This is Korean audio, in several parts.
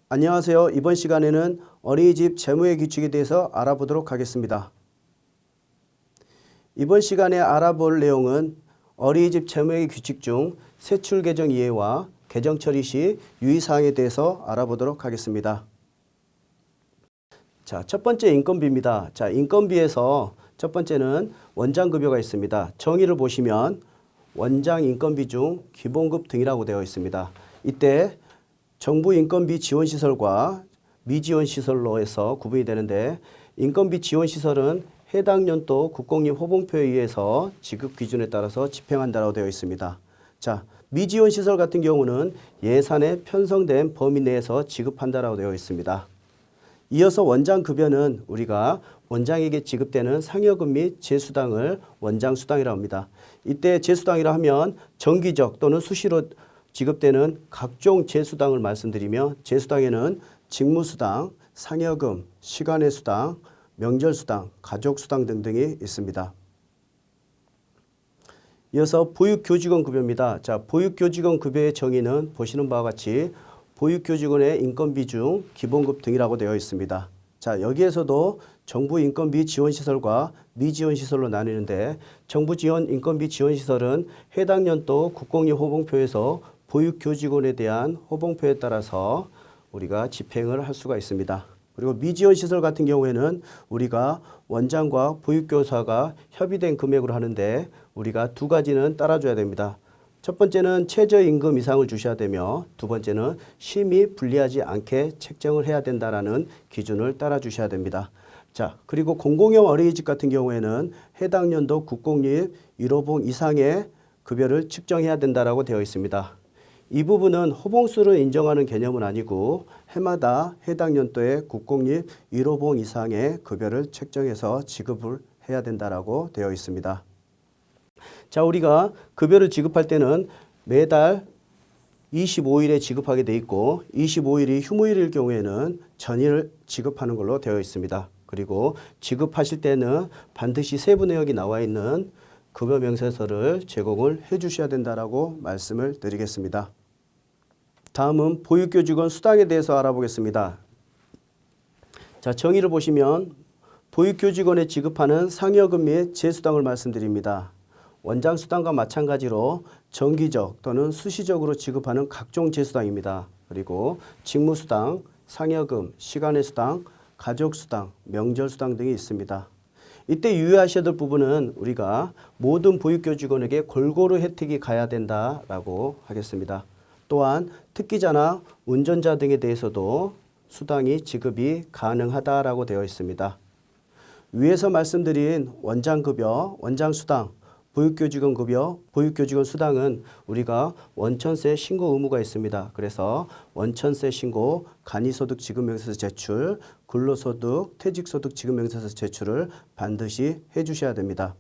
안녕하세요. 이번 시간에는 어린이집 재무의 규칙에 대해서 알아보도록 하겠습니다. 이번 시간에 알아볼 내용은 어린이집 재무의 규칙 중 세출 계정 이해와 계정 처리 시 유의사항에 대해서 알아보도록 하겠습니다. 자, 첫 번째 인건비입니다. 자, 인건비에서 첫 번째는 원장급여가 있습니다. 정의를 보시면 원장 인건비 중 기본급 등이라고 되어 있습니다. 이때 정부 인건비 지원시설과 미지원시설로 해서 구분이 되는데, 인건비 지원시설은 해당 연도 국공립 호봉표에 의해서 지급 기준에 따라서 집행한다고 되어 있습니다. 자, 미지원시설 같은 경우는 예산에 편성된 범위 내에서 지급한다고 되어 있습니다. 이어서 원장급여는 우리가 원장에게 지급되는 상여금 및 제수당을 원장수당이라고 합니다. 이때 제수당이라 하면 정기적 또는 수시로 지급되는 각종 제수당을 말씀드리며, 제수당에는 직무수당, 상여금, 시간의 수당, 명절수당, 가족수당 등등이 있습니다. 이어서 보육교직원 급여입니다. 자, 보육교직원 급여의 정의는 보시는 바와 같이 보육교직원의 인건비 중 기본급 등이라고 되어 있습니다. 자, 여기에서도 정부 인건비 지원시설과 미지원시설로 나뉘는데, 정부 지원 인건비 지원시설은 해당 연도 국공립 호봉표에서 보육교직원에 대한 호봉표에 따라서 우리가 집행을 할 수가 있습니다. 그리고 미지원시설 같은 경우에는 우리가 원장과 보육교사가 협의된 금액으로 하는데, 우리가 두 가지는 따라줘야 됩니다. 첫 번째는 최저임금 이상을 주셔야 되며, 두 번째는 심히 불리하지 않게 책정을 해야 된다라는 기준을 따라 주셔야 됩니다. 자, 그리고 공공형 어린이집 같은 경우에는 해당 연도 국공립 1호봉 이상의 급여를 측정해야 된다라고 되어 있습니다. 이 부분은 호봉수를 인정하는 개념은 아니고 해마다 해당 연도에 국공립 1호봉 이상의 급여를 책정해서 지급을 해야 된다라고 되어 있습니다. 자, 우리가 급여를 지급할 때는 매달 25일에 지급하게 돼 있고, 25일이 휴무일일 경우에는 전일 지급하는 걸로 되어 있습니다. 그리고 지급하실 때는 반드시 세부 내역이 나와 있는 급여 명세서를 제공을 해 주셔야 된다라고 말씀을 드리겠습니다. 다음은 보육교직원 수당에 대해서 알아보겠습니다. 자, 정의를 보시면 보육교직원에 지급하는 상여금 및 제수당을 말씀드립니다. 원장 수당과 마찬가지로 정기적 또는 수시적으로 지급하는 각종 제수당입니다. 그리고 직무수당, 상여금, 시간의 수당, 가족수당, 명절수당 등이 있습니다. 이때 유의하셔야 될 부분은 우리가 모든 보육교직원에게 골고루 혜택이 가야 된다라고 하겠습니다. 또한 특기자나 운전자 등에 대해서도 수당이 지급이 가능하다라고 되어 있습니다. 위에서 말씀드린 원장급여, 원장수당, 보육교직원 급여, 보육교직원 수당은 우리가 원천세 신고 의무가 있습니다. 그래서 원천세 신고, 간이소득 지급명세서 제출, 근로소득, 퇴직소득 지급명세서 제출을 반드시 해주셔야 됩니다.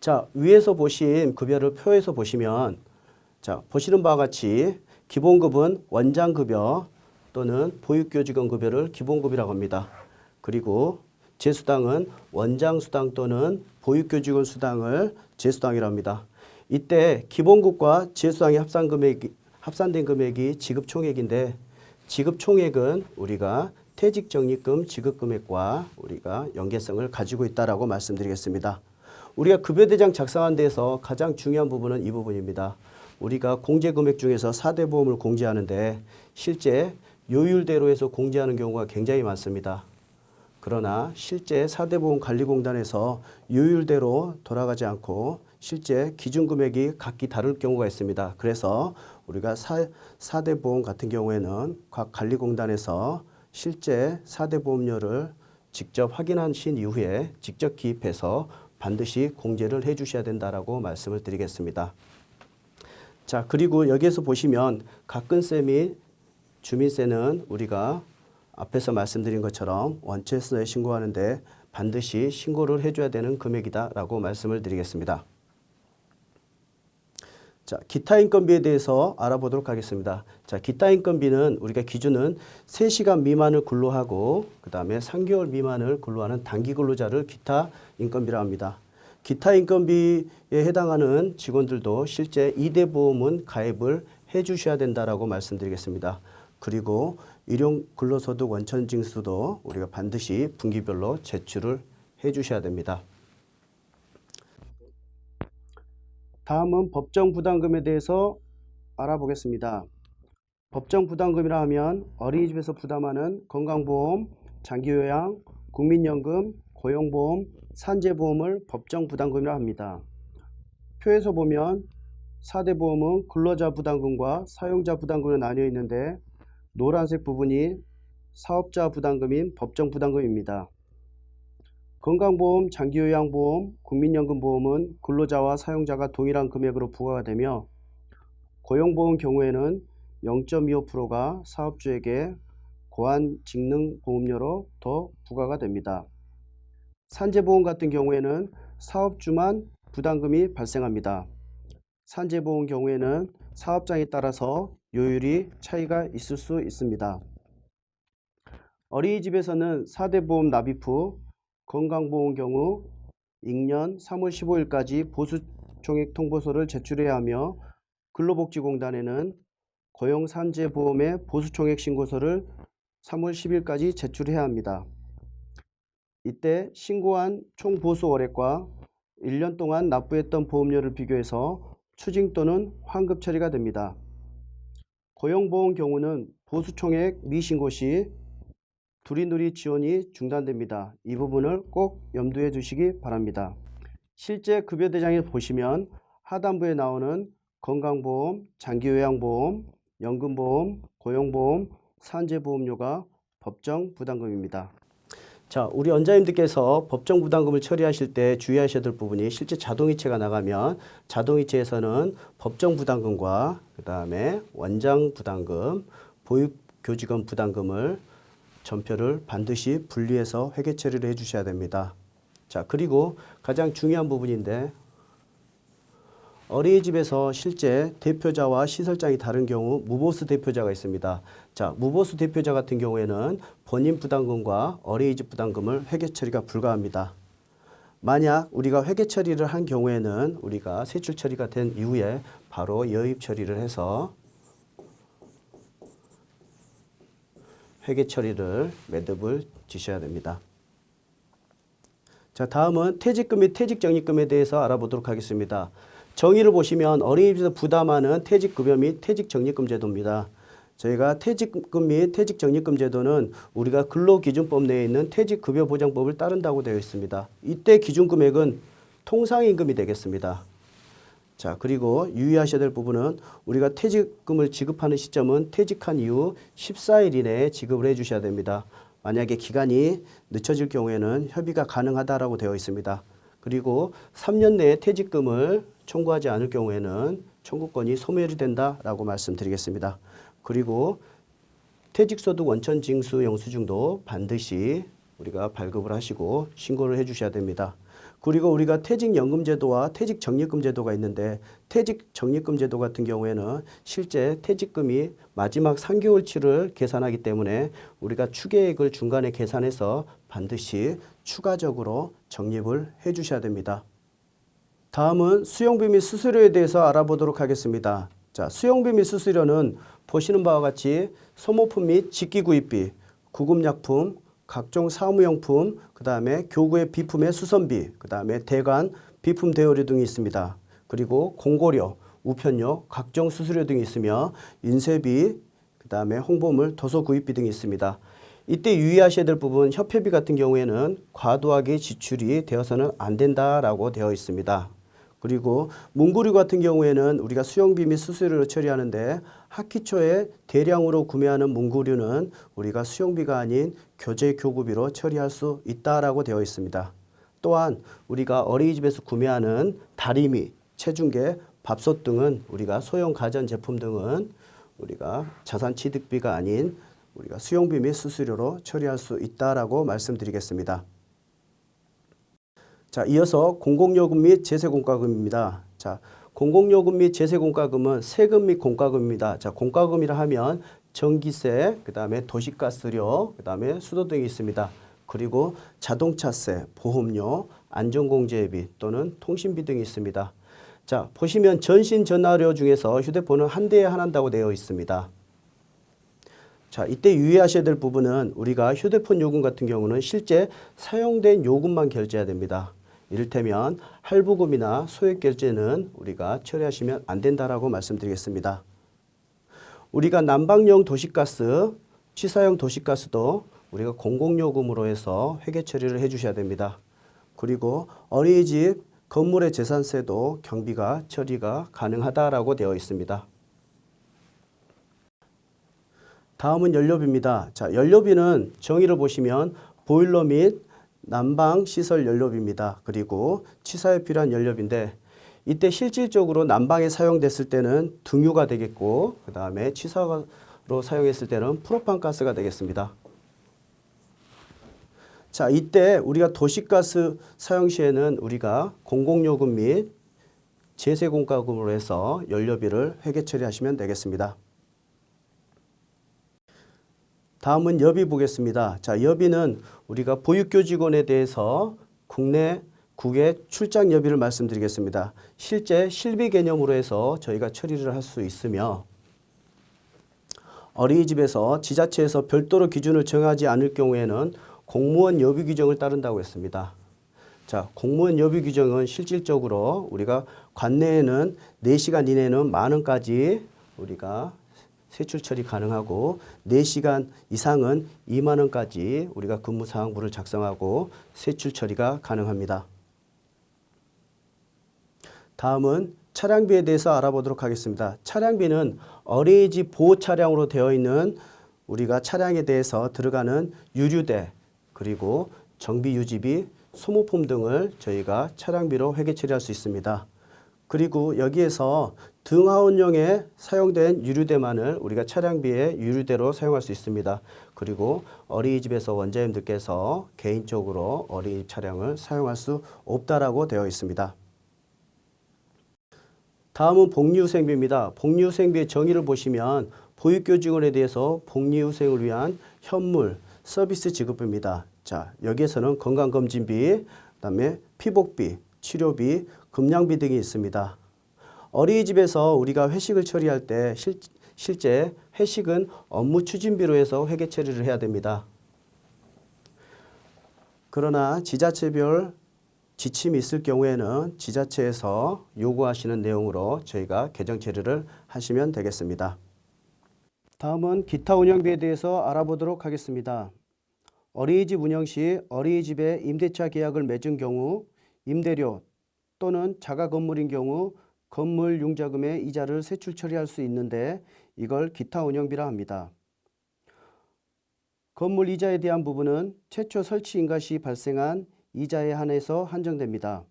자, 위에서 보신 급여를 표에서 보시면, 자, 보시는 바와 같이 기본급은 원장급여 또는 보육교직원 급여를 기본급이라고 합니다. 그리고 제수당은 원장수당 또는 보육교직원 수당을 제수당이라고 합니다. 이때 기본급과 제수당의 합산된 금액이 지급총액인데, 지급총액은 우리가 퇴직적립금 지급금액과 우리가 연계성을 가지고 있다라고 말씀드리겠습니다. 우리가 급여대장 작성한 데서 가장 중요한 부분은 이 부분입니다. 우리가 공제금액 중에서 4대 보험을 공제하는데 실제 요율대로 해서 공제하는 경우가 굉장히 많습니다. 그러나 실제 4대 보험관리공단에서 요율대로 돌아가지 않고 실제 기준금액이 각기 다를 경우가 있습니다. 그래서 우리가 4대 보험 같은 경우에는 각 관리공단에서 실제 4대 보험료를 직접 확인하신 이후에 직접 기입해서 반드시 공제를 해 주셔야 된다라고 말씀을 드리겠습니다. 자, 그리고 여기에서 보시면 가근세 및 주민세는 우리가 앞에서 말씀드린 것처럼 원천세에 신고하는데 반드시 신고를 해줘야 되는 금액이다라고 말씀을 드리겠습니다. 자, 기타 인건비에 대해서 알아보도록 하겠습니다. 자, 기타 인건비는 우리가 기준은 3시간 미만을 근로하고 그 다음에 3개월 미만을 근로하는 단기 근로자를 기타 인건비라고 합니다. 기타 인건비에 해당하는 직원들도 실제 2대 보험은 가입을 해 주셔야 된다라고 말씀드리겠습니다. 그리고 일용 근로소득 원천징수도 우리가 반드시 분기별로 제출을 해 주셔야 됩니다. 다음은 법정 부담금에 대해서 알아보겠습니다. 법정 부담금이라 하면 어린이집에서 부담하는 건강보험, 장기요양, 국민연금, 고용보험, 산재보험을 법정 부담금이라 합니다. 표에서 보면 4대 보험은 근로자 부담금과 사용자 부담금으로 나뉘어 있는데 노란색 부분이 사업자 부담금인 법정 부담금입니다. 건강보험, 장기요양보험, 국민연금보험은 근로자와 사용자가 동일한 금액으로 부과가 되며 고용보험 경우에는 0.25%가 사업주에게 고환직능보험료로 더 부과가 됩니다. 산재보험 같은 경우에는 사업주만 부담금이 발생합니다. 산재보험 경우에는 사업장에 따라서 요율이 차이가 있을 수 있습니다. 어린이집에서는 4대 보험 납입 후 건강보험 경우 익년 3월 15일까지 보수총액 통보서를 제출해야 하며 근로복지공단에는 고용산재보험의 보수총액 신고서를 3월 10일까지 제출해야 합니다. 이때 신고한 총보수월액과 1년 동안 납부했던 보험료를 비교해서 추징 또는 환급 처리가 됩니다. 고용보험 경우는 보수총액 미신고 시 두리누리 지원이 중단됩니다. 이 부분을 꼭 염두에 두시기 바랍니다. 실제 급여대장에 보시면 하단부에 나오는 건강보험, 장기요양보험, 연금보험, 고용보험, 산재보험료가 법정 부담금입니다. 자, 우리 원장님들께서 법정 부담금을 처리하실 때 주의하셔야 될 부분이 실제 자동이체가 나가면 자동이체에서는 법정 부담금과 그 다음에 원장 부담금, 보육교직원 부담금을 전표를 반드시 분리해서 회계 처리를 해 주셔야 됩니다. 자, 그리고 가장 중요한 부분인데 어린이집에서 실제 대표자와 시설장이 다른 경우 무보수 대표자가 있습니다. 자, 무보수 대표자 같은 경우에는 본인 부담금과 어린이집 부담금을 회계 처리가 불가합니다. 만약 우리가 회계 처리를 한 경우에는 우리가 세출 처리가 된 이후에 바로 여입 처리를 해서 회계 처리를 매듭을 지셔야 됩니다. 자, 다음은 퇴직금 및 퇴직적립금에 대해서 알아보도록 하겠습니다. 정의를 보시면 어린이집에서 부담하는 퇴직급여 및 퇴직적립금 제도입니다. 저희가 퇴직금 및 퇴직적립금 제도는 우리가 근로기준법 내에 있는 퇴직급여보장법을 따른다고 되어 있습니다. 이때 기준금액은 통상임금이 되겠습니다. 자, 그리고 유의하셔야 될 부분은 우리가 퇴직금을 지급하는 시점은 퇴직한 이후 14일 이내에 지급을 해 주셔야 됩니다. 만약에 기간이 늦춰질 경우에는 협의가 가능하다라고 되어 있습니다. 그리고 3년 내에 퇴직금을 청구하지 않을 경우에는 청구권이 소멸이 된다라고 말씀드리겠습니다. 그리고 퇴직소득 원천징수 영수증도 반드시 우리가 발급을 하시고 신고를 해 주셔야 됩니다. 그리고 우리가 퇴직연금제도와 퇴직적립금제도가 있는데 퇴직적립금제도 같은 경우에는 실제 퇴직금이 마지막 3개월치를 계산하기 때문에 우리가 추계액을 중간에 계산해서 반드시 추가적으로 적립을 해 주셔야 됩니다. 다음은 수용비 및 수수료에 대해서 알아보도록 하겠습니다. 자, 수용비 및 수수료는 보시는 바와 같이 소모품 및 직기구입비, 구급약품, 각종 사무용품, 그 다음에 교구의 비품의 수선비, 그 다음에 대관, 비품 대여료 등이 있습니다. 그리고 공고료, 우편료, 각종 수수료 등이 있으며 인쇄비, 그 다음에 홍보물, 도서 구입비 등이 있습니다. 이때 유의하셔야 될 부분, 협회비 같은 경우에는 과도하게 지출이 되어서는 안 된다라고 되어 있습니다. 그리고 문구류 같은 경우에는 우리가 수용비 및 수수료를 처리하는데 학기 초에 대량으로 구매하는 문구류는 우리가 수용비가 아닌 교재 교구비로 처리할 수 있다라고 되어 있습니다. 또한 우리가 어린이집에서 구매하는 다리미, 체중계, 밥솥 등은 우리가 소형 가전제품 등은 우리가 자산취득비가 아닌 우리가 수용비 및 수수료로 처리할 수 있다라고 말씀드리겠습니다. 자, 이어서 공공요금 및 제세공과금입니다. 자, 공공요금 및 제세공과금은 세금 및 공과금입니다. 자, 공과금이라 하면 전기세, 그 다음에 도시가스료, 그 다음에 수도 등이 있습니다. 그리고 자동차세, 보험료, 안전공제비 또는 통신비 등이 있습니다. 자, 보시면 전신 전화료 중에서 휴대폰은 한 대에 한한다고 되어 있습니다. 자, 이때 유의하셔야 될 부분은 우리가 휴대폰 요금 같은 경우는 실제 사용된 요금만 결제해야 됩니다. 이를테면 할부금이나 소액 결제는 우리가 처리하시면 안 된다라고 말씀드리겠습니다. 우리가 난방용 도시가스, 취사용 도시가스도 우리가 공공요금으로 해서 회계 처리를 해주셔야 됩니다. 그리고 어린이집 건물의 재산세도 경비가 처리가 가능하다라고 되어 있습니다. 다음은 연료비입니다. 자, 연료비는 정의를 보시면 보일러 및 난방시설 연료비입니다. 그리고 취사에 필요한 연료비인데 이때 실질적으로 난방에 사용됐을 때는 등유가 되겠고 그 다음에 취사로 사용했을 때는 프로판가스가 되겠습니다. 자, 이때 우리가 도시가스 사용 시에는 우리가 공공요금 및 제세공과금으로 해서 연료비를 회계 처리하시면 되겠습니다. 다음은 여비 보겠습니다. 자, 여비는 우리가 보육교직원에 대해서 국내 출장 여비를 말씀드리겠습니다. 실제 실비 개념으로 해서 저희가 처리를 할 수 있으며 어린이집에서 지자체에서 별도로 기준을 정하지 않을 경우에는 공무원 여비 규정을 따른다고 했습니다. 자, 공무원 여비 규정은 실질적으로 우리가 관내에는 4시간 이내는 10,000원까지 우리가 세출 처리 가능하고 4시간 이상은 20,000원까지 우리가 근무사항부를 작성하고 세출 처리가 가능합니다. 다음은 차량비에 대해서 알아보도록 하겠습니다. 차량비는 어린이집 보호 차량으로 되어 있는 우리가 차량에 대해서 들어가는 유류대 그리고 정비 유지비, 소모품 등을 저희가 차량비로 회계 처리할 수 있습니다. 그리고 여기에서 등하원용에 사용된 유류대만을 우리가 차량비의 유류대로 사용할 수 있습니다. 그리고 어린이집에서 원장님들께서 개인적으로 어린이집 차량을 사용할 수 없다라고 되어 있습니다. 다음은 복리후생비입니다. 복리후생비의 정의를 보시면 보육교직원에 대해서 복리후생을 위한 현물, 서비스 지급입니다. 자, 여기에서는 건강검진비, 그다음에 피복비, 치료비, 급량비 등이 있습니다. 어린이집에서 우리가 회식을 처리할 때 실제 회식은 업무 추진비로 해서 회계 처리를 해야 됩니다. 그러나 지자체별 지침이 있을 경우에는 지자체에서 요구하시는 내용으로 저희가 개정 처리를 하시면 되겠습니다. 다음은 기타 운영비에 대해서 알아보도록 하겠습니다. 어린이집 운영 시 어린이집에 임대차 계약을 맺은 경우 임대료 또는 자가 건물인 경우 건물 융자금의 이자를 세출 처리할 수 있는데 이걸 기타 운영비라 합니다. 건물 이자에 대한 부분은 최초 설치 인가 시 발생한 이자에 한해서 한정됩니다.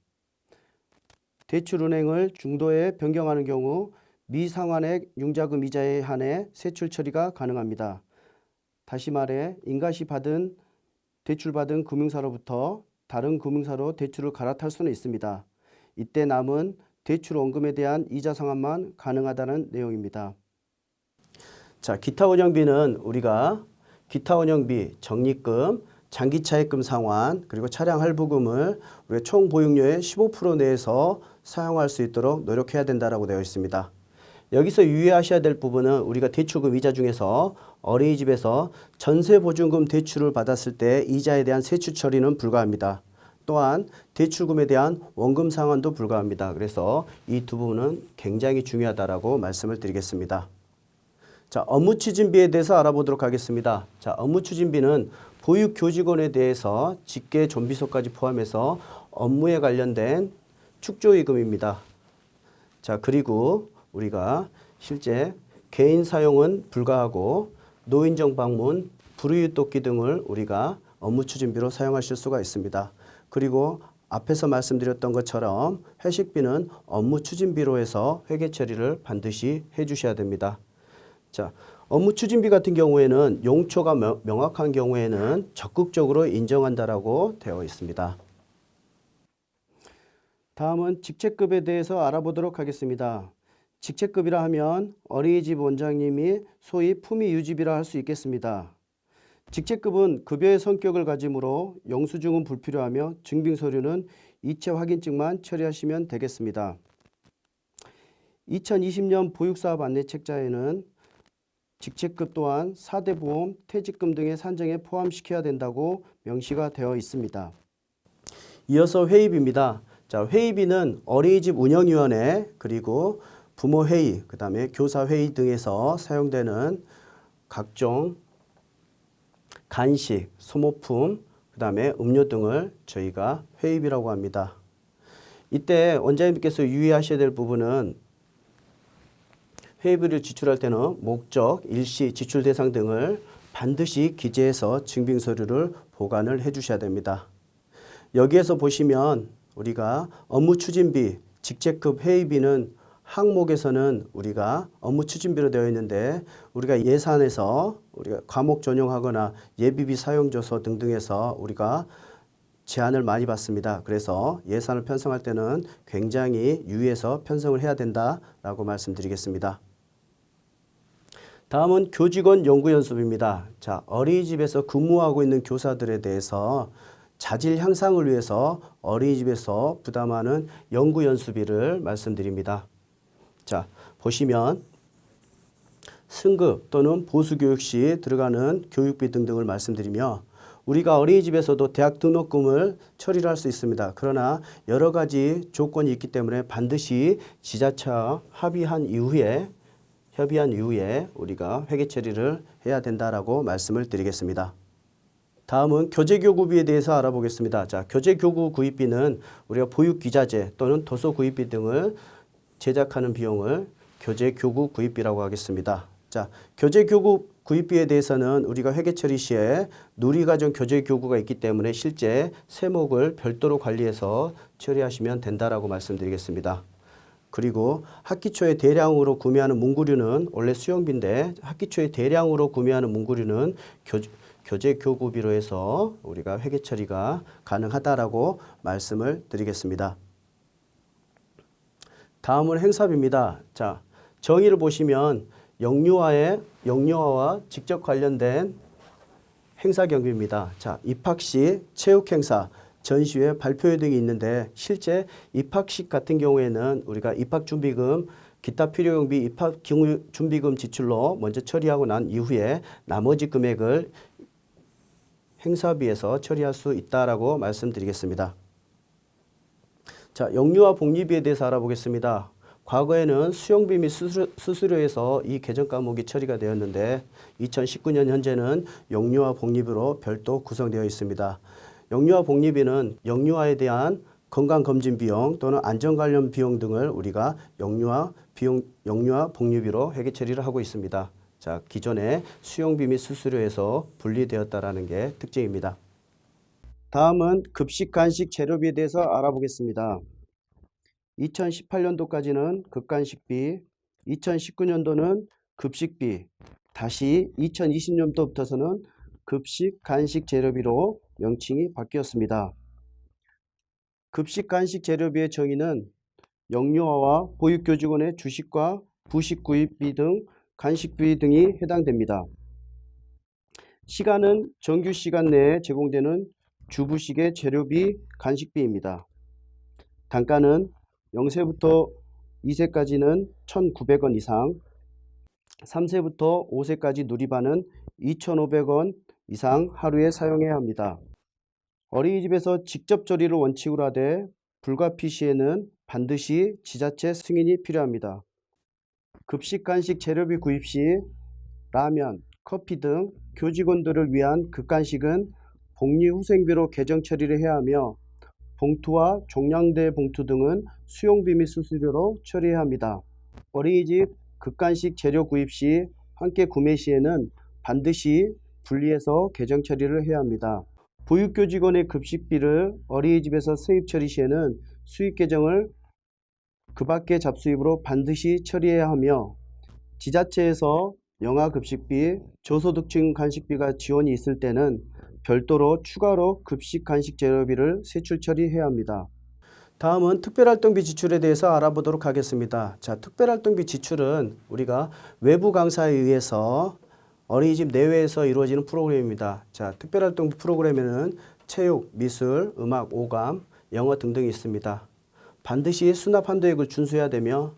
대출 은행을 중도에 변경하는 경우 미상환액 융자금 이자에 한해 세출 처리가 가능합니다. 다시 말해 인가 시 대출받은 금융사로부터 다른 금융사로 대출을 갈아탈 수는 있습니다. 이때 남은 대출 원금에 대한 이자 상환만 가능하다는 내용입니다. 자, 기타 운영비는 우리가 기타 운영비, 적립금, 장기차입금 상환, 그리고 차량 할부금을 우리가 총 보육료의 15% 내에서 사용할 수 있도록 노력해야 된다라고 되어 있습니다. 여기서 유의하셔야 될 부분은 우리가 대출금 이자 중에서 어린이집에서 전세보증금 대출을 받았을 때 이자에 대한 세출 처리는 불가합니다. 또한 대출금에 대한 원금 상환도 불가합니다. 그래서 이 두 부분은 굉장히 중요하다라고 말씀을 드리겠습니다. 자, 업무 추진비에 대해서 알아보도록 하겠습니다. 자, 업무 추진비는 보육교직원에 대해서 직계 존비소까지 포함해서 업무에 관련된 축조이금입니다. 자, 그리고 우리가 실제 개인 사용은 불가하고 노인정 방문, 불우이웃돕기 등을 우리가 업무 추진비로 사용하실 수가 있습니다. 그리고 앞에서 말씀드렸던 것처럼 회식비는 업무 추진비로 해서 회계 처리를 반드시 해주셔야 됩니다. 자, 업무 추진비 같은 경우에는 용처가 명확한 경우에는 적극적으로 인정한다라고 되어 있습니다. 다음은 직책급에 대해서 알아보도록 하겠습니다. 직책급이라 하면 어린이집 원장님이 소위 품위 유지비라 할 수 있겠습니다. 직책급은 급여의 성격을 가지므로 영수증은 불필요하며 증빙서류는 이체 확인증만 처리하시면 되겠습니다. 2020년 보육사업 안내책자에는 직책급 또한 4대 보험, 퇴직금 등의 산정에 포함시켜야 된다고 명시가 되어 있습니다. 이어서 회의비입니다. 자, 회의비는 어린이집 운영위원회 그리고 부모회의, 그 다음에 교사회의 등에서 사용되는 각종 간식, 소모품, 그 다음에 음료 등을 저희가 회의비라고 합니다. 이때 원장님께서 유의하셔야 될 부분은 회의비를 지출할 때는 목적, 일시, 지출 대상 등을 반드시 기재해서 증빙서류를 보관을 해 주셔야 됩니다. 여기에서 보시면 우리가 업무 추진비, 직책급 회의비는 항목에서는 우리가 업무 추진비로 되어 있는데 우리가 예산에서 우리가 과목 전용하거나 예비비 사용조서 등등에서 우리가 제한을 많이 받습니다. 그래서 예산을 편성할 때는 굉장히 유의해서 편성을 해야 된다라고 말씀드리겠습니다. 다음은 교직원 연구연수비입니다. 자, 어린이집에서 근무하고 있는 교사들에 대해서 자질 향상을 위해서 어린이집에서 부담하는 연구연수비를 말씀드립니다. 자, 보시면 승급 또는 보수교육 시 들어가는 교육비 등등을 말씀드리며 우리가 어린이집에서도 대학 등록금을 처리를 할 수 있습니다. 그러나 여러 가지 조건이 있기 때문에 반드시 지자체와 협의한 이후에 우리가 회계 처리를 해야 된다라고 말씀을 드리겠습니다. 다음은 교재교구비에 대해서 알아보겠습니다. 자, 교재교구 구입비는 우리가 보육기자재 또는 도서 구입비 등을 제작하는 비용을 교재교구 구입비라고 하겠습니다. 자, 교재교구 구입비에 대해서는 우리가 회계 처리 시에 누리과정 교재교구가 있기 때문에 실제 세목을 별도로 관리해서 처리하시면 된다라고 말씀드리겠습니다. 그리고 학기 초에 대량으로 구매하는 문구류는 원래 수용비인데 학기 초에 대량으로 구매하는 문구류는 교재교구비로 해서 우리가 회계 처리가 가능하다라고 말씀을 드리겠습니다. 다음은 행사비입니다. 자, 정의를 보시면 영유아와 직접 관련된 행사 경비입니다. 자, 입학식, 체육행사, 전시회, 발표회 등이 있는데 실제 입학식 같은 경우에는 우리가 입학준비금, 기타 필요경비, 입학준비금 지출로 먼저 처리하고 난 이후에 나머지 금액을 행사비에서 처리할 수 있다라고 말씀드리겠습니다. 자, 영유아 복리비에 대해서 알아보겠습니다. 과거에는 수용비 및 수수료에서 이 개정 과목이 처리가 되었는데 2019년 현재는 영유아 복리비로 별도 구성되어 있습니다. 영유아 복리비는 영유아에 대한 건강검진 비용 또는 안전 관련 비용 등을 우리가 영유아 복리비로 회계 처리를 하고 있습니다. 자, 기존의 수용비 및 수수료에서 분리되었다라는 게 특징입니다. 다음은 급식 간식 재료비에 대해서 알아보겠습니다. 2018년도까지는 급간식비, 2019년도는 급식비, 다시 2020년도부터서는 급식 간식 재료비로 명칭이 바뀌었습니다. 급식 간식 재료비의 정의는 영유아와 보육교직원의 주식과 부식 구입비 등 간식비 등이 해당됩니다. 시간은 정규 시간 내에 제공되는 주부식의 재료비 간식비입니다. 단가는 0세부터 2세까지는 1,900원 이상, 3세부터 5세까지 누리반은 2,500원 이상 하루에 사용해야 합니다. 어린이집에서 직접 조리를 원칙으로 하되 불가피 시에는 반드시 지자체 승인이 필요합니다. 급식 간식 재료비 구입 시 라면, 커피 등 교직원들을 위한 급간식은 복리후생비로 계정 처리를 해야 하며 봉투와 종량제 봉투 등은 수용비 및 수수료로 처리해야 합니다. 어린이집 급간식 재료 구입 시 함께 구매 시에는 반드시 분리해서 계정 처리를 해야 합니다. 보육교직원의 급식비를 어린이집에서 세입 처리 시에는 수입 계정을 그 밖의 잡수입으로 반드시 처리해야 하며 지자체에서 영아급식비, 저소득층 간식비가 지원이 있을 때는 별도로 추가로 급식 간식 재료비를 세출 처리해야 합니다. 다음은 특별활동비 지출에 대해서 알아보도록 하겠습니다. 자, 특별활동비 지출은 우리가 외부 강사에 의해서 어린이집 내외에서 이루어지는 프로그램입니다. 자, 특별활동비 프로그램에는 체육, 미술, 음악, 오감, 영어 등등이 있습니다. 반드시 수납 한도액을 준수해야 되며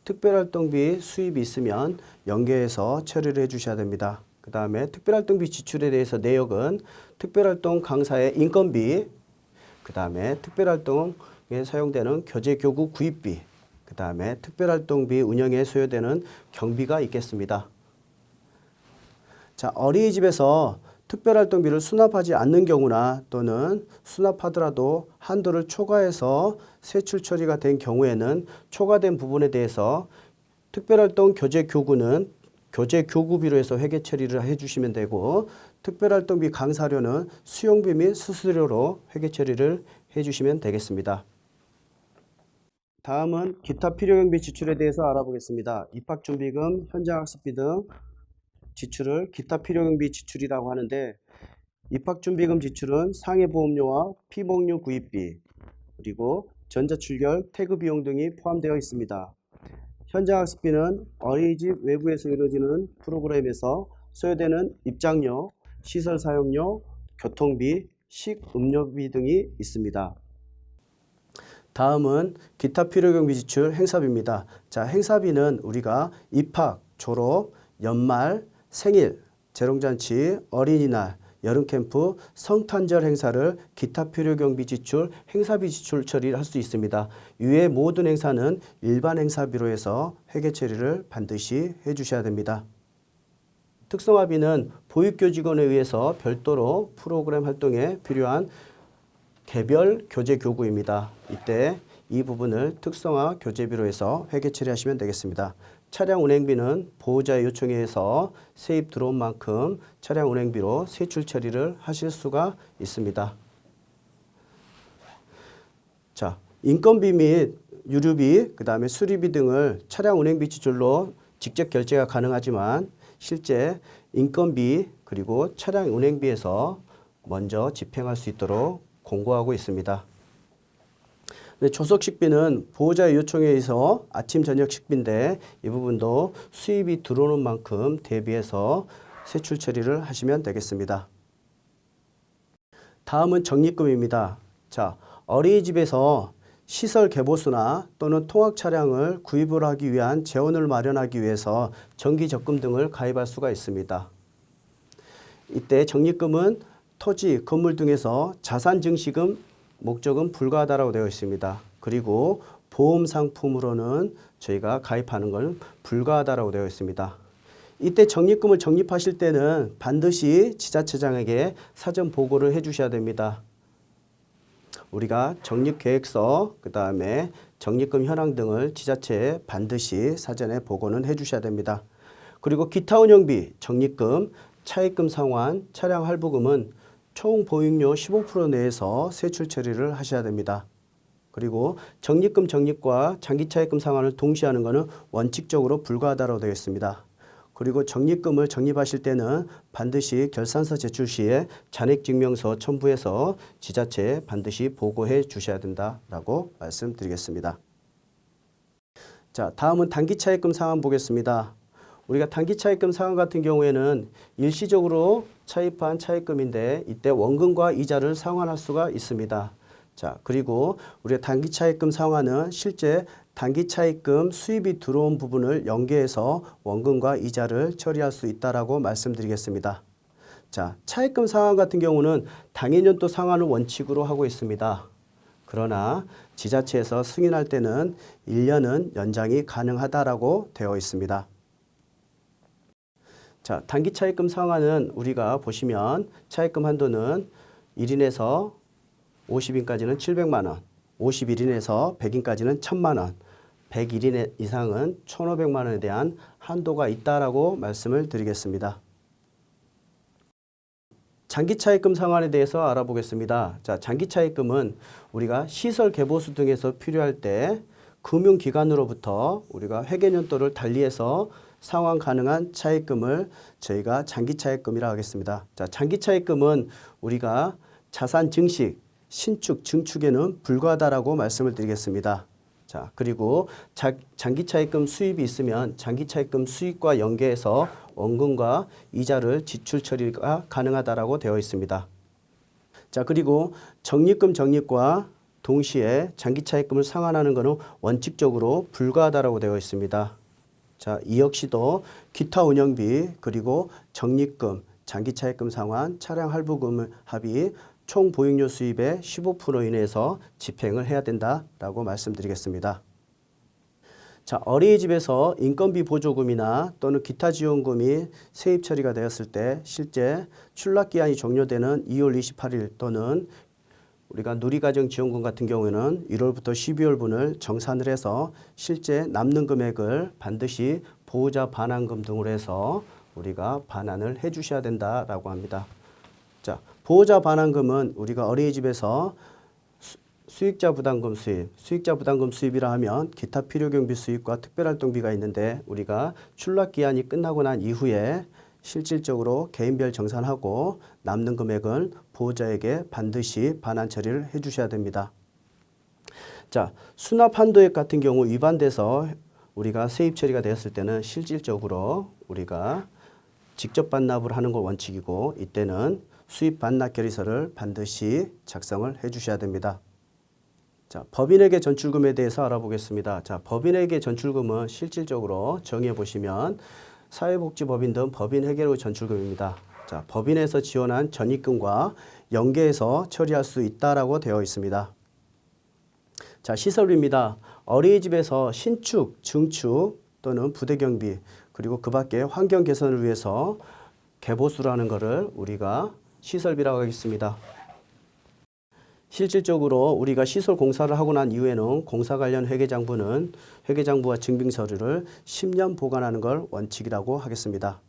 특별활동비 수입이 있으면 연계해서 처리를 해 주셔야 됩니다. 그 다음에 특별활동비 지출에 대해서 내역은 특별활동 강사의 인건비, 그 다음에 특별활동에 사용되는 교재교구 구입비, 그 다음에 특별활동비 운영에 소요되는 경비가 있겠습니다. 자, 어린이집에서 특별활동비를 수납하지 않는 경우나 또는 수납하더라도 한도를 초과해서 세출 처리가 된 경우에는 초과된 부분에 대해서 특별활동 교재교구는 교재교구비로 해서 회계 처리를 해주시면 되고, 특별활동비 강사료는 수용비 및 수수료로 회계 처리를 해주시면 되겠습니다. 다음은 기타 필요경비 지출에 대해서 알아보겠습니다. 입학준비금, 현장학습비 등 지출을 기타 필요경비 지출이라고 하는데, 입학준비금 지출은 상해보험료와 피복료 구입비, 그리고 전자출결, 태그비용 등이 포함되어 있습니다. 현장학습비는 어린이집 외부에서 이루어지는 프로그램에서 소요되는 입장료, 시설 사용료, 교통비, 식음료비 등이 있습니다. 다음은 기타 필요경비 지출 행사비입니다. 자, 행사비는 우리가 입학, 졸업, 연말, 생일, 재롱잔치, 어린이날, 여름캠프, 성탄절 행사를 기타 필요경비 지출, 행사비 지출 처리를 할 수 있습니다. 이외의 모든 행사는 일반 행사비로 해서 회계 처리를 반드시 해주셔야 됩니다. 특성화비는 보육교직원에 의해서 별도로 프로그램 활동에 필요한 개별 교재 교구입니다. 이때 이 부분을 특성화 교재비로 해서 회계 처리하시면 되겠습니다. 차량 운행비는 보호자의 요청에 의해서 세입 들어온 만큼 차량 운행비로 세출 처리를 하실 수가 있습니다. 자, 인건비 및 유류비, 그 다음에 수리비 등을 차량 운행비 지출로 직접 결제가 가능하지만 실제 인건비 그리고 차량 운행비에서 먼저 집행할 수 있도록 공고하고 있습니다. 조석식비는 보호자의 요청에 의해서 아침 저녁 식비인데 이 부분도 수입이 들어오는 만큼 대비해서 세출 처리를 하시면 되겠습니다. 다음은 적립금입니다. 자, 어린이집에서 시설 개보수나 또는 통학 차량을 구입을 하기 위한 재원을 마련하기 위해서 정기적금 등을 가입할 수가 있습니다. 이때 적립금은 토지, 건물 등에서 자산 증식금 목적은 불가하다라고 되어 있습니다. 그리고 보험 상품으로는 저희가 가입하는 건 불가하다라고 되어 있습니다. 이때 적립금을 적립하실 때는 반드시 지자체장에게 사전 보고를 해 주셔야 됩니다. 우리가 적립계획서, 그 다음에 적립금 현황 등을 지자체에 반드시 사전에 보고는 해 주셔야 됩니다. 그리고 기타 운영비, 적립금, 차입금 상환, 차량 할부금은 총 보육료 15% 내에서 세출 처리를 하셔야 됩니다. 그리고 적립금 적립과 장기차입금 상환을 동시에 하는 것은 원칙적으로 불가하다고 되어 있습니다. 그리고 적립금을 적립하실 때는 반드시 결산서 제출 시에 잔액증명서 첨부해서 지자체에 반드시 보고해 주셔야 된다라고 말씀드리겠습니다. 자, 다음은 단기차입금 상환 보겠습니다. 우리가 단기차입금 상환 같은 경우에는 일시적으로 차입한 차입금인데 이때 원금과 이자를 상환할 수가 있습니다. 자, 그리고 우리가 단기차입금 상환은 실제 단기차입금 수입이 들어온 부분을 연계해서 원금과 이자를 처리할 수 있다라고 말씀드리겠습니다. 자, 차입금 상환 같은 경우는 당해년도 상환을 원칙으로 하고 있습니다. 그러나 지자체에서 승인할 때는 1년은 연장이 가능하다라고 되어 있습니다. 자, 단기 차입금 상환은 우리가 보시면 차입금 한도는 1인에서 50인까지는 700만 원, 51인에서 100인까지는 1000만 원, 101인 이상은 1500만 원에 대한 한도가 있다라고 말씀을 드리겠습니다. 장기 차입금 상환에 대해서 알아보겠습니다. 자, 장기 차입금은 우리가 시설 개보수 등에서 필요할 때 금융기관으로부터 우리가 회계년도를 달리해서 상환 가능한 차입금을 저희가 장기 차입금이라고 하겠습니다. 자, 장기 차입금은 우리가 자산 증식, 신축, 증축에는 불과하다라고 말씀을 드리겠습니다. 자, 그리고 장기 차입금 수입이 있으면 장기 차입금 수익과 연계해서 원금과 이자를 지출 처리가 가능하다라고 되어 있습니다. 자, 그리고 적립금 적립과 동시에 장기차입금을 상환하는 것은 원칙적으로 불가하다라고 되어 있습니다. 자, 이 역시도 기타 운영비 그리고 적립금, 장기차입금 상환, 차량 할부금 합의 총 보육료 수입의 15% 이내에서 집행을 해야 된다라고 말씀드리겠습니다. 자, 어린이집에서 인건비 보조금이나 또는 기타 지원금이 세입 처리가 되었을 때 실제 출납기한이 종료되는 2월 28일 또는 우리가 누리가정지원금 같은 경우에는 1월부터 12월분을 정산을 해서 실제 남는 금액을 반드시 보호자 반환금 등으로 해서 우리가 반환을 해 주셔야 된다라고 합니다. 자, 보호자 반환금은 우리가 어린이집에서 수익자 부담금 수입, 수익자 부담금 수입이라 하면 기타 필요경비 수입과 특별활동비가 있는데 우리가 출납기한이 끝나고 난 이후에 실질적으로 개인별 정산하고 남는 금액은 보호자에게 반드시 반환 처리를 해 주셔야 됩니다. 자, 수납 한도액 같은 경우 위반돼서 우리가 세입 처리가 되었을 때는 실질적으로 우리가 직접 반납을 하는 걸 원칙이고 이때는 수입 반납 결의서를 반드시 작성을 해 주셔야 됩니다. 자, 법인에게 전출금에 대해서 알아보겠습니다. 자, 법인에게 전출금은 실질적으로 정의해 보시면 사회복지법인 등 법인 회계로 전출금입니다. 자, 법인에서 지원한 전입금과 연계해서 처리할 수 있다라고 되어 있습니다. 자, 시설비입니다. 어린이집에서 신축, 증축 또는 부대 경비 그리고 그 밖에 환경 개선을 위해서 개보수라는 것을 우리가 시설비라고 하겠습니다. 실질적으로 우리가 시설 공사를 하고 난 이후에는 공사 관련 회계장부는 회계장부와 증빙서류를 10년 보관하는 걸 원칙이라고 하겠습니다.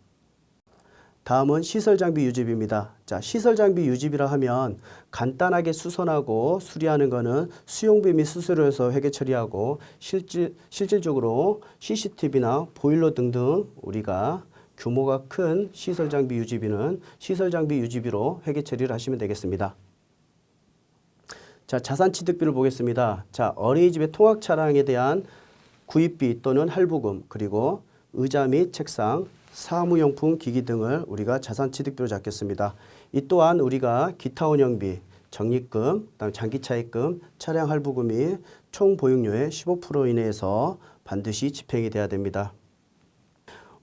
다음은 시설장비 유지비입니다. 자, 시설장비 유지비라 하면 간단하게 수선하고 수리하는 것은 수용비 및 수수료에서 회계 처리하고 실질적으로 CCTV나 보일러 등등 우리가 규모가 큰 시설장비 유지비는 시설장비 유지비로 회계 처리를 하시면 되겠습니다. 자, 자산취득비를 보겠습니다. 자, 어린이집의 통학 차량에 대한 구입비 또는 할부금 그리고 의자 및 책상, 사무용품 기기 등을 우리가 자산취득비로 잡겠습니다. 이 또한 우리가 기타 운영비, 적립금, 그다음 장기차입금, 차량 할부금이 총 보육료의 15% 이내에서 반드시 집행이 돼야 됩니다.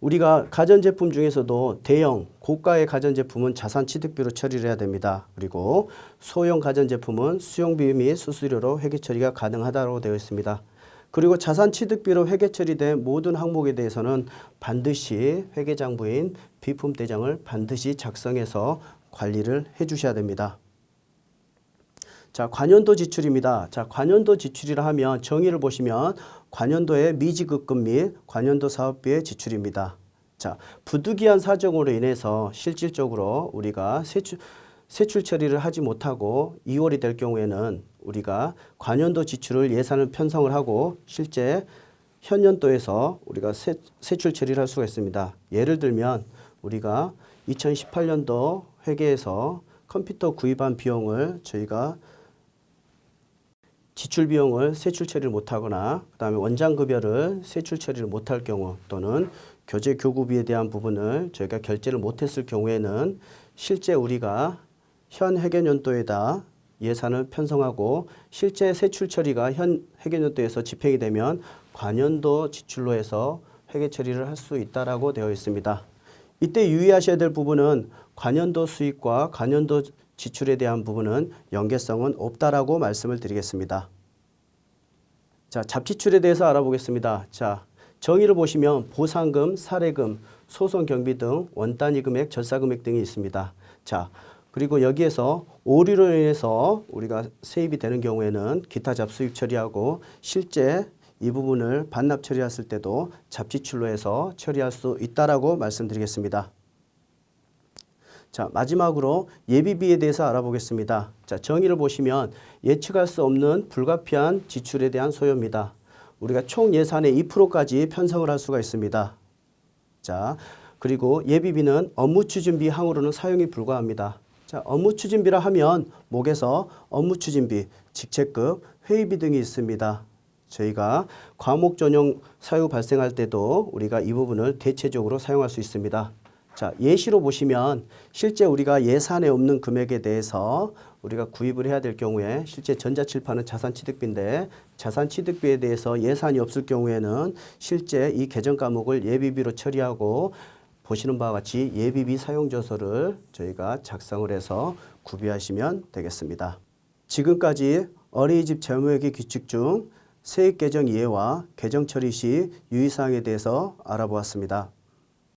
우리가 가전제품 중에서도 대형, 고가의 가전제품은 자산취득비로 처리를 해야 됩니다. 그리고 소형 가전제품은 수용비 및 수수료로 회계 처리가 가능하다고 되어 있습니다. 그리고 자산취득비로 회계 처리된 모든 항목에 대해서는 반드시 회계장부인 비품대장을 반드시 작성해서 관리를 해 주셔야 됩니다. 자, 관연도 지출입니다. 자, 관연도 지출이라 하면 정의를 보시면 관연도의 미지급금 및 관연도 사업비의 지출입니다. 자, 부득이한 사정으로 인해서 실질적으로 우리가 세출 처리를 하지 못하고 2월이 될 경우에는 우리가 관연도 지출을 예산을 편성을 하고 실제 현 연도에서 우리가 세출 처리를 할 수가 있습니다. 예를 들면 우리가 2018년도 회계에서 컴퓨터 구입한 비용을 저희가 지출 비용을 세출 처리를 못하거나 그 다음에 원장급여를 세출 처리를 못할 경우 또는 교재 교구비에 대한 부분을 저희가 결제를 못했을 경우에는 실제 우리가 현 회계연도에다 예산을 편성하고 실제 세출 처리가 현 회계연도에서 집행이 되면 관연도 지출로 해서 회계 처리를 할 수 있다라고 되어 있습니다. 이때 유의하셔야 될 부분은 관연도 수익과 관연도 지출에 대한 부분은 연계성은 없다라고 말씀을 드리겠습니다. 자, 잡지출에 대해서 알아보겠습니다. 자, 정의를 보시면 보상금, 사례금, 소송 경비 등 원단위 금액, 절사 금액 등이 있습니다. 자, 그리고 여기에서 오류로 인해서 우리가 세입이 되는 경우에는 기타 잡수입 처리하고 실제 이 부분을 반납 처리했을 때도 잡지출로 해서 처리할 수 있다라고 말씀드리겠습니다. 자, 마지막으로 예비비에 대해서 알아보겠습니다. 자, 정의를 보시면 예측할 수 없는 불가피한 지출에 대한 소요입니다. 우리가 총 예산의 2%까지 편성을 할 수가 있습니다. 자, 그리고 예비비는 업무추진비 항으로는 사용이 불가합니다. 자, 업무추진비라 하면 목에서 업무추진비, 직책급, 회의비 등이 있습니다. 저희가 과목 전용 사유 발생할 때도 우리가 이 부분을 대체적으로 사용할 수 있습니다. 자, 예시로 보시면 실제 우리가 예산에 없는 금액에 대해서 우리가 구입을 해야 될 경우에 실제 전자칠판은 자산취득비인데 자산취득비에 대해서 예산이 없을 경우에는 실제 이 계정 과목을 예비비로 처리하고 보시는 바와 같이 예비비 사용조서를 저희가 작성을 해서 구비하시면 되겠습니다. 지금까지 어린이집 재무회계 규칙 중 세액 계정 이해와 계정 처리 시 유의사항에 대해서 알아보았습니다.